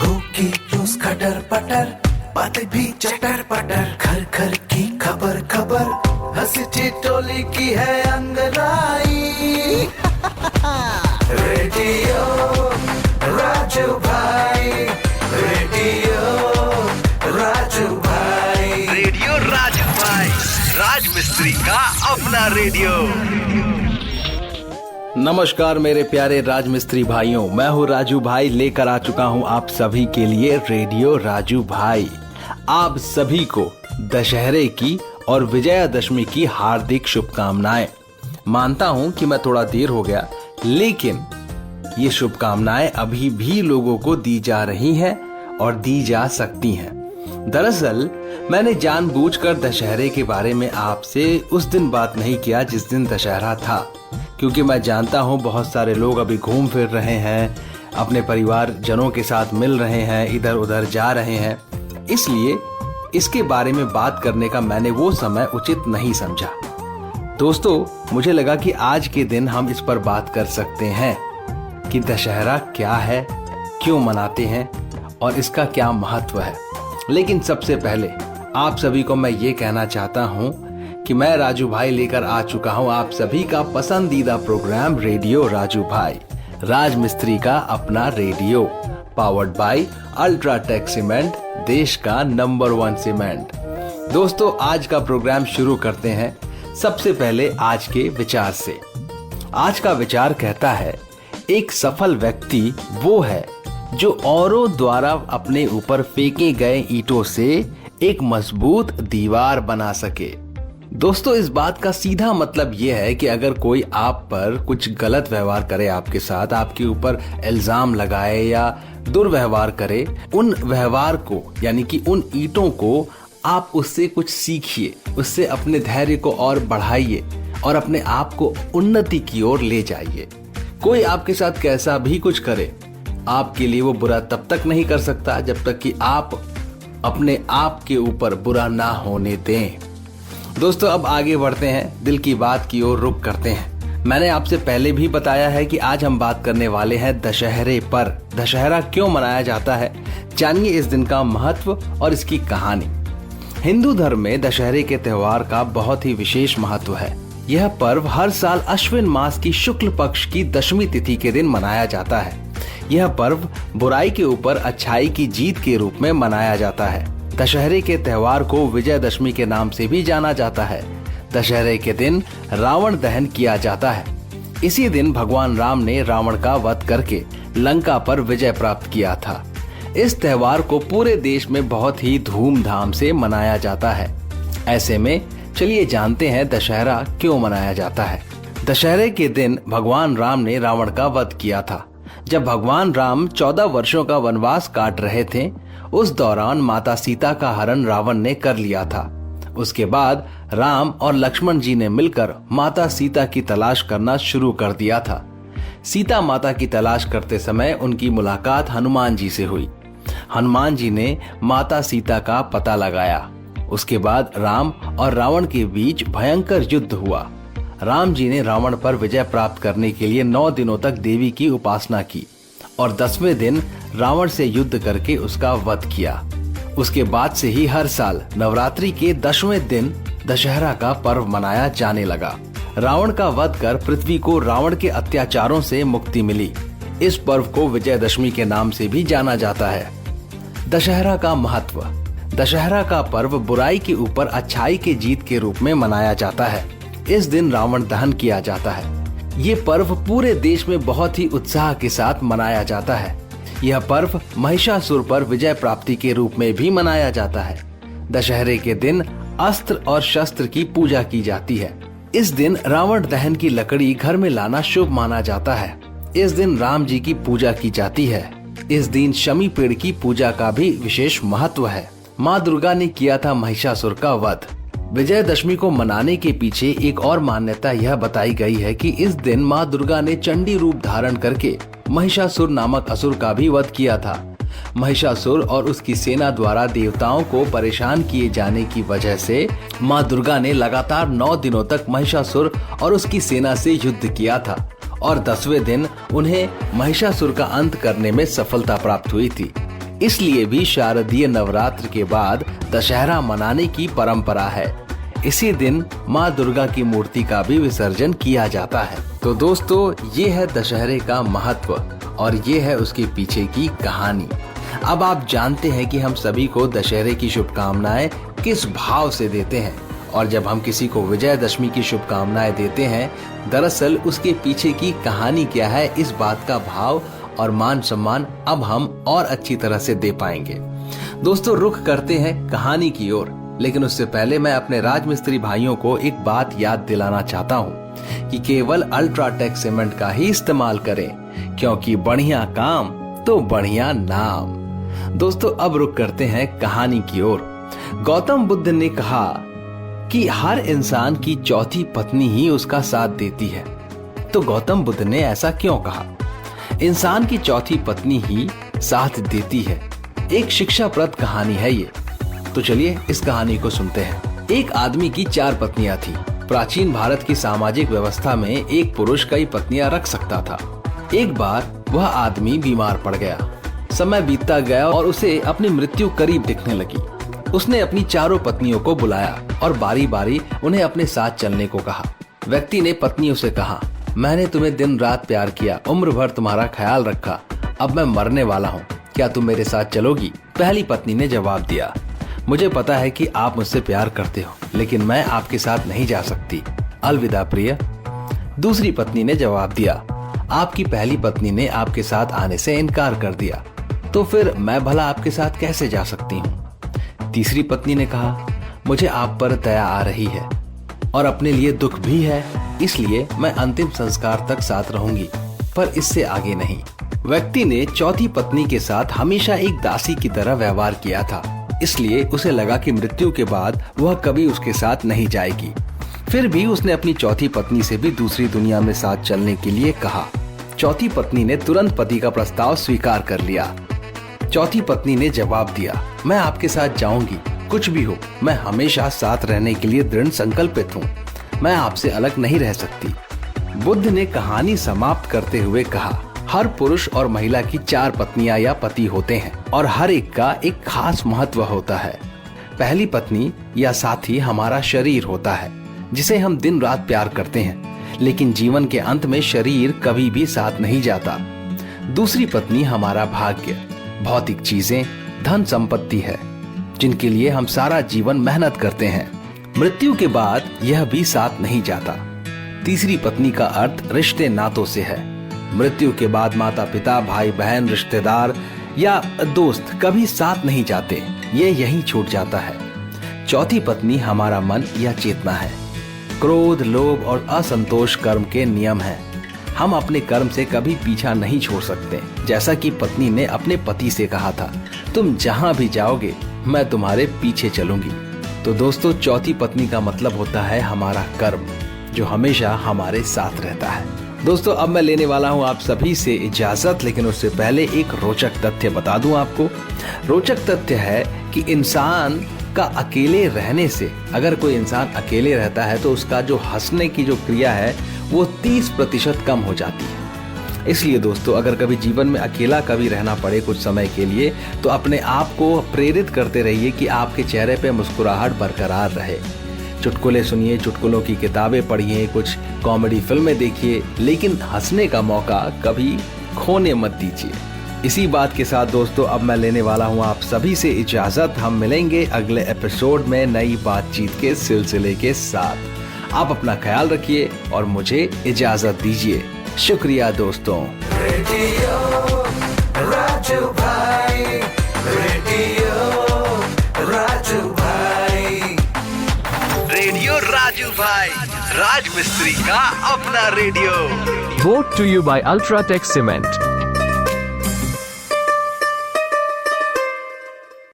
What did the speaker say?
होगी रोज खटर पटर, बातें भी चटर पटर, घर घर की खबर खबर, हंसी ठिठोली की है अंगड़ाई। रेडियो राजू भाई, रेडियो राजू भाई, रेडियो राजू भाई, राज मिस्त्री का अपना रेडियो। नमस्कार मेरे प्यारे राजमिस्त्री भाइयों, मैं हूँ राजू भाई, लेकर आ चुका हूँ आप सभी के लिए रेडियो राजू भाई। आप सभी को दशहरे की और विजयादशमी की हार्दिक शुभकामनाएं। मानता हूँ कि मैं थोड़ा देर हो गया, लेकिन ये शुभकामनाएं अभी भी लोगों को दी जा रही हैं और दी जा सकती हैं। दरअसल मैंने जानबूझकर दशहरे के बारे में आपसे उस दिन बात नहीं किया जिस दिन दशहरा था, क्योंकि मैं जानता हूँ बहुत सारे लोग अभी घूम फिर रहे हैं, अपने परिवार जनों के साथ मिल रहे हैं, इधर उधर जा रहे हैं। इसलिए इसके बारे में बात करने का मैंने वो समय उचित नहीं समझा। दोस्तों, मुझे लगा कि आज के दिन हम इस पर बात कर सकते हैं कि दशहरा क्या है, क्यों मनाते हैं और इसका क्या महत्व है। लेकिन सबसे पहले आप सभी को मैं ये कहना चाहता हूँ कि मैं राजू भाई लेकर आ चुका हूँ आप सभी का पसंदीदा प्रोग्राम रेडियो राजू भाई, राज मिस्त्री का अपना radio, powered by UltraTech cement, देश का नंबर 1 सीमेंट। दोस्तों, आज का प्रोग्राम शुरू करते हैं सबसे पहले आज के विचार से। आज का विचार कहता है, एक सफल व्यक्ति वो है जो औरों द्वारा अपने ऊपर फेंके गए ईंटों से एक मजबूत दीवार बना सके। दोस्तों, इस बात का सीधा मतलब यह है कि अगर कोई आप पर कुछ गलत व्यवहार करे, आपके साथ आपके ऊपर इल्जाम लगाए या दुर्व्यवहार करे, उन व्यवहार को यानी कि उन ईंटों को आप उससे कुछ सीखिए, उससे अपने धैर्य को और बढ़ाइए और अपने आप को उन्नति की ओर ले जाइए। कोई आपके साथ कैसा भी कुछ करे, आपके लिए वो बुरा तब तक नहीं कर सकता जब तक कि आप अपने आप के ऊपर बुरा ना होने दें। दोस्तों, अब आगे बढ़ते हैं, दिल की बात की ओर रुख करते हैं। मैंने आपसे पहले भी बताया है कि आज हम बात करने वाले हैं दशहरे पर। दशहरा क्यों मनाया जाता है, जानिए इस दिन का महत्व और इसकी कहानी। हिंदू धर्म में दशहरे के त्योहार का बहुत ही विशेष महत्व है। यह पर्व हर साल अश्विन मास की शुक्ल पक्ष की दशमी तिथि के दिन मनाया जाता है। यह पर्व बुराई के ऊपर अच्छाई की जीत के रूप में मनाया जाता है। दशहरे के त्योहार को विजयदशमी के नाम से भी जाना जाता है। दशहरे के दिन रावण दहन किया जाता है। इसी दिन भगवान राम ने रावण का वध करके लंका पर विजय प्राप्त किया था। इस त्योहार को पूरे देश में बहुत ही धूमधाम से मनाया जाता है। ऐसे में चलिए जानते हैं दशहरा क्यों मनाया जाता है। दशहरे के दिन भगवान राम ने रावण का वध किया था। जब भगवान राम 14 वर्षों का वनवास काट रहे थे, उस दौरान माता सीता का हरण रावण ने कर लिया था। उसके बाद राम और लक्ष्मण जी ने मिलकर माता सीता की तलाश करना शुरू कर दिया था। सीता माता की तलाश करते समय उनकी मुलाकात हनुमान जी से हुई। हनुमान जी ने माता सीता का पता लगाया। उसके बाद राम और रावण के बीच भयंकर युद्ध हुआ। राम जी ने रावण पर विजय प्राप्त करने के लिए 9 दिनों तक देवी की उपासना की और 10वें दिन रावण से युद्ध करके उसका वध किया। उसके बाद से ही हर साल नवरात्रि के 10वें दिन दशहरा का पर्व मनाया जाने लगा। रावण का वध कर पृथ्वी को रावण के अत्याचारों से मुक्ति मिली। इस पर्व को विजयदशमी के नाम से भी जाना जाता है। दशहरा का महत्व। दशहरा का पर्व बुराई के ऊपर अच्छाई की जीत के रूप में मनाया जाता है। इस दिन रावण दहन किया जाता है। ये पर्व पूरे देश में बहुत ही उत्साह के साथ मनाया जाता है। यह पर्व महिषासुर पर विजय प्राप्ति के रूप में भी मनाया जाता है। दशहरे के दिन अस्त्र और शस्त्र की पूजा की जाती है। इस दिन रावण दहन की लकड़ी घर में लाना शुभ माना जाता है। इस दिन राम जी की पूजा की जाती है। इस दिन शमी पेड़ की पूजा का भी विशेष महत्व है। माँ दुर्गा ने किया था महिषासुर का वध। विजयदशमी को मनाने के पीछे एक और मान्यता यह बताई गई है कि इस दिन माँ दुर्गा ने चंडी रूप धारण करके महिषासुर नामक असुर का भी वध किया था। महिषासुर और उसकी सेना द्वारा देवताओं को परेशान किए जाने की वजह से माँ दुर्गा ने लगातार 9 दिनों तक महिषासुर और उसकी सेना से युद्ध किया था और 10वें दिन उन्हें महिषासुर का अंत करने में सफलता प्राप्त हुई थी। इसलिए भी शारदीय नवरात्र के बाद दशहरा मनाने की परंपरा है। इसी दिन माँ दुर्गा की मूर्ति का भी विसर्जन किया जाता है। तो दोस्तों, ये है दशहरे का महत्व और ये है उसके पीछे की कहानी। अब आप जानते हैं कि हम सभी को दशहरे की शुभकामनाएं किस भाव से देते हैं, और जब हम किसी को विजयदशमी की शुभकामनाएं देते हैं, दरअसल उसके पीछे की कहानी क्या है, इस बात का भाव और मान सम्मान अब हम और अच्छी तरह से दे पाएंगे। दोस्तों, रुख करते हैं कहानी की ओर, लेकिन उससे पहले मैं अपने राजमिस्त्री भाइयों को एक बात याद दिलाना चाहता हूँ कि केवल अल्ट्राटेक सीमेंट का ही इस्तेमाल करें, क्योंकि बढ़िया काम तो बढ़िया नाम। दोस्तों, अब रुख करते हैं कहानी की ओर। गौतम बुद्ध ने कहा कि हर इंसान की चौथी पत्नी ही उसका साथ देती है। तो गौतम बुद्ध ने ऐसा क्यों कहा? इंसान की चौथी पत्नी ही साथ देती है। एक शिक्षाप्रद कहानी है ये। तो चलिए इस कहानी को सुनते हैं। एक आदमी की 4 पत्नियां थी। प्राचीन भारत की सामाजिक व्यवस्था में एक पुरुष कई पत्नियां रख सकता था। एक बार वह आदमी बीमार पड़ गया। समय बीतता गया और उसे अपनी मृत्यु करीब दिखने लगी। उसने अपनी चारों पत्नियों को बुलाया और बारी बारी उन्हें अपने साथ चलने को कहा। व्यक्ति ने पत्नियों से कहा, मैंने तुम्हें दिन रात प्यार किया, उम्र भर तुम्हारा ख्याल रखा, अब मैं मरने वाला हूँ, क्या तुम मेरे साथ चलोगी? पहली पत्नी ने जवाब दिया, मुझे पता है कि आप मुझसे प्यार करते हो, लेकिन मैं आपके साथ नहीं जा सकती, अलविदा प्रिय। दूसरी पत्नी ने जवाब दिया, आपकी पहली पत्नी ने आपके साथ आने से इनकार कर दिया, तो फिर मैं भला आपके साथ कैसे जा सकती हूँ? तीसरी पत्नी ने कहा, मुझे आप पर दया आ रही है और अपने लिए दुख भी है, इसलिए मैं अंतिम संस्कार तक साथ रहूंगी, पर इससे आगे नहीं। व्यक्ति ने चौथी पत्नी के साथ हमेशा एक दासी की तरह व्यवहार किया था, इसलिए उसे लगा कि मृत्यु के बाद वह कभी उसके साथ नहीं जाएगी। फिर भी उसने अपनी चौथी पत्नी से भी दूसरी दुनिया में साथ चलने के लिए कहा। चौथी पत्नी ने तुरंत पति का प्रस्ताव स्वीकार कर लिया। चौथी पत्नी ने जवाब दिया, मैं आपके साथ जाऊंगी, कुछ भी हो, मैं हमेशा साथ रहने के लिए दृढ़ संकल्पित हूँ, मैं आपसे अलग नहीं रह सकती। बुद्ध ने कहानी समाप्त करते हुए कहा, हर पुरुष और महिला की 4 पत्नियां या पति होते हैं और हर एक का एक खास महत्व होता है। पहली पत्नी या साथी हमारा शरीर होता है, जिसे हम दिन रात प्यार करते हैं, लेकिन जीवन के अंत में शरीर कभी भी साथ नहीं जाता। दूसरी पत्नी हमारा भाग्य, भौतिक चीजें, धन संपत्ति है, जिनके लिए हम सारा जीवन मेहनत करते हैं। मृत्यु के बाद यह भी साथ नहीं जाता। तीसरी पत्नी का अर्थ रिश्ते नातों से है। मृत्यु के बाद माता पिता, भाई बहन, रिश्तेदार या दोस्त कभी साथ नहीं जाते, ये यहीं छूट जाता है। चौथी पत्नी हमारा मन या चेतना है। क्रोध, लोभ और असंतोष कर्म के नियम हैं। हम अपने कर्म से कभी पीछा नहीं छोड़ सकते। जैसा कि पत्नी ने अपने पति से कहा था, तुम जहां भी जाओगे मैं तुम्हारे पीछे चलूंगी। तो दोस्तों, चौथी पत्नी का मतलब होता है हमारा कर्म, जो हमेशा हमारे साथ रहता है। दोस्तों, अब मैं लेने वाला हूं आप सभी से इजाजत, लेकिन उससे पहले एक रोचक तथ्य बता दूं आपको। रोचक तथ्य है कि इंसान का अकेले रहने से, अगर कोई इंसान अकेले रहता है तो उसका जो हंसने की जो क्रिया है वो 30% कम हो जाती है। इसलिए दोस्तों, अगर कभी जीवन में अकेला कभी रहना पड़े कुछ समय के लिए, तो अपने आप को प्रेरित करते रहिए कि आपके चेहरे पे मुस्कुराहट बरकरार रहे। चुटकुले सुनिए, चुटकुलों की किताबें पढ़िए, कुछ कॉमेडी फिल्में देखिए, लेकिन हंसने का मौका कभी खोने मत दीजिए। इसी बात के साथ दोस्तों, अब मैं लेने वाला हूं आप सभी से इजाजत। हम मिलेंगे अगले एपिसोड में नई बातचीत के सिलसिले के साथ। आप अपना ख्याल रखिए और मुझे इजाजत दीजिए। शुक्रिया दोस्तों। रेडियो राजू भाई, रेडियो राजू भाई, रेडियो राजू भाई, राज मिस्त्री का अपना radio. Brought to you by Ultratech Cement.